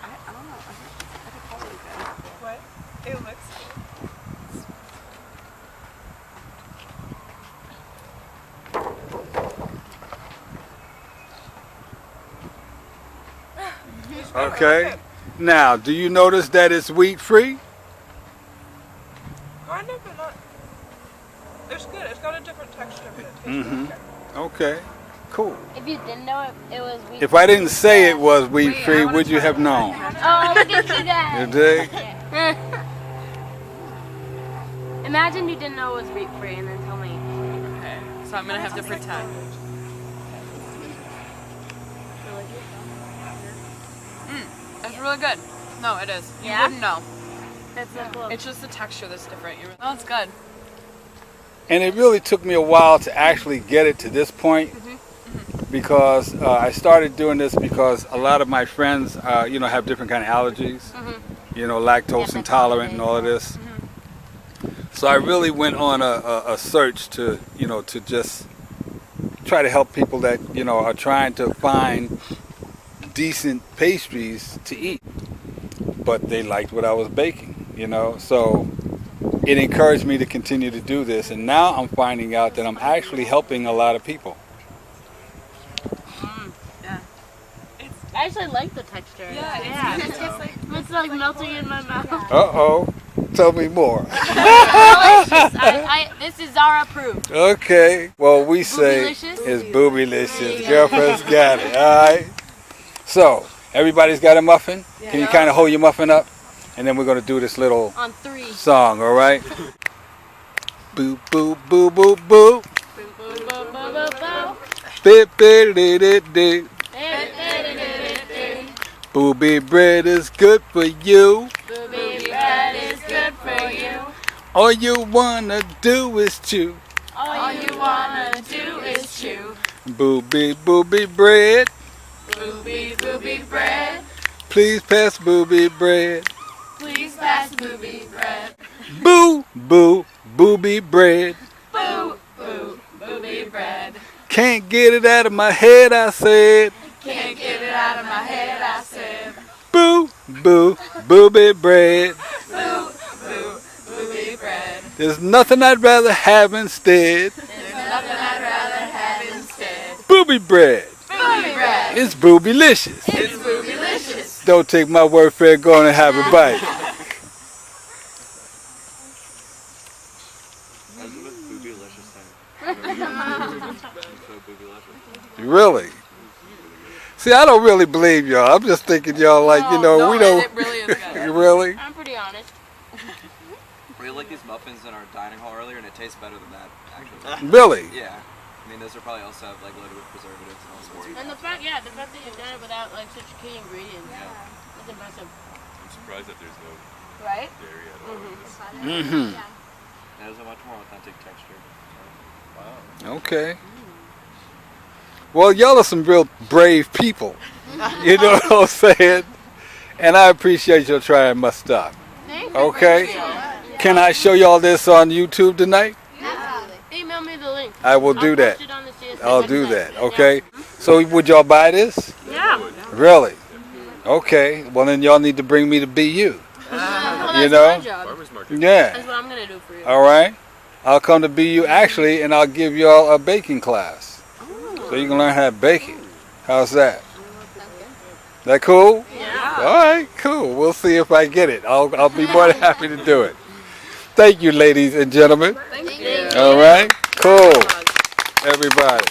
I don't know. I could probably go. What? It looks Okay. Now, do you notice that it's wheat free? kind of, but not. It's good. It's got a different texture, but it tastes really good. Okay. Cool. If you didn't know it was wheat. If I didn't say it was wheat free, would you have known? Oh, look at you guys. You dig? Imagine you didn't know it was wheat free and then tell me. Okay. So I'm gonna have to pretend. It's really good. No, it is. You Yeah? wouldn't know. That's so cool. It's just the texture that's different. Oh, it's good. And it really took me a while to actually get it to this point because I started doing this because a lot of my friends, have different kind of allergies, lactose intolerant and all of this. So I really went on a search to just try to help people that, are trying to find decent pastries to eat. But they liked what I was baking, so it encouraged me to continue to do this, and now I'm finding out that I'm actually helping a lot of people. Yeah. I actually like the texture. Yeah, it's just like It's like melting in my mouth. Uh-oh. Tell me more. This is Zara approved. Okay. Well, we say Boobylicious? it's boobylicious. Girlfriend's got it. All right. So, everybody's got a muffin? Can you kind of hold your muffin up? And then we're going to do this little On 3. song, all right? Boo, boo, boo, boo, boo. Bip, bip, dip, dip, dip. Booby bread is good for you. Booby bread is good for you. All you wanna do is chew. All you wanna do is chew. Booby, booby bread. Booby, booby bread. Please pass booby bread. Please pass booby bread. Boo, boo, booby bread. Boo, boo, booby bread. Can't get it out of my head, I said. Can't get it out of my head, I said. Boo, boo, booby bread. Boo, boo, booby bread. There's nothing I'd rather have instead. There's nothing I'd rather have instead. Booby bread. Booby bread. It's boobylicious. It's boobylicious. Don't take my word for it, go on and have a bite. Really? See, I don't really believe y'all. I'm just thinking y'all we don't. It really is good. Really? I'm pretty honest. We like these muffins in our dining hall earlier, and it tastes better than that, actually. Really? Yeah. I mean, those are probably also like loaded with preservatives and all sorts. And the fact that you've done it without like such key ingredients. That's impressive. I'm surprised that there's no Right? dairy at all. Mm-hmm. It has a much more authentic texture. Wow. Okay. Well, y'all are some real brave people. You know what I'm saying? And I appreciate you trying my stuff. Thank you. Okay? Can I show y'all this on YouTube tonight? Email me the link. I will do that. Post it on the CSA I'll do website. that. Okay? So would y'all buy this? Yeah. Really? Okay. Well, then y'all need to bring me to BU. Well, You that's know? my job. Farmer's market. Yeah. That's what I'm gonna do for you. All right. I'll come to BU actually, and I'll give y'all a baking class, so you can learn how to bake it. How's that? That cool? Yeah. All right. Cool. We'll see if I get it. I'll be more than happy to do it. Thank you, ladies and gentlemen. Thank you. All right. Cool. Everybody.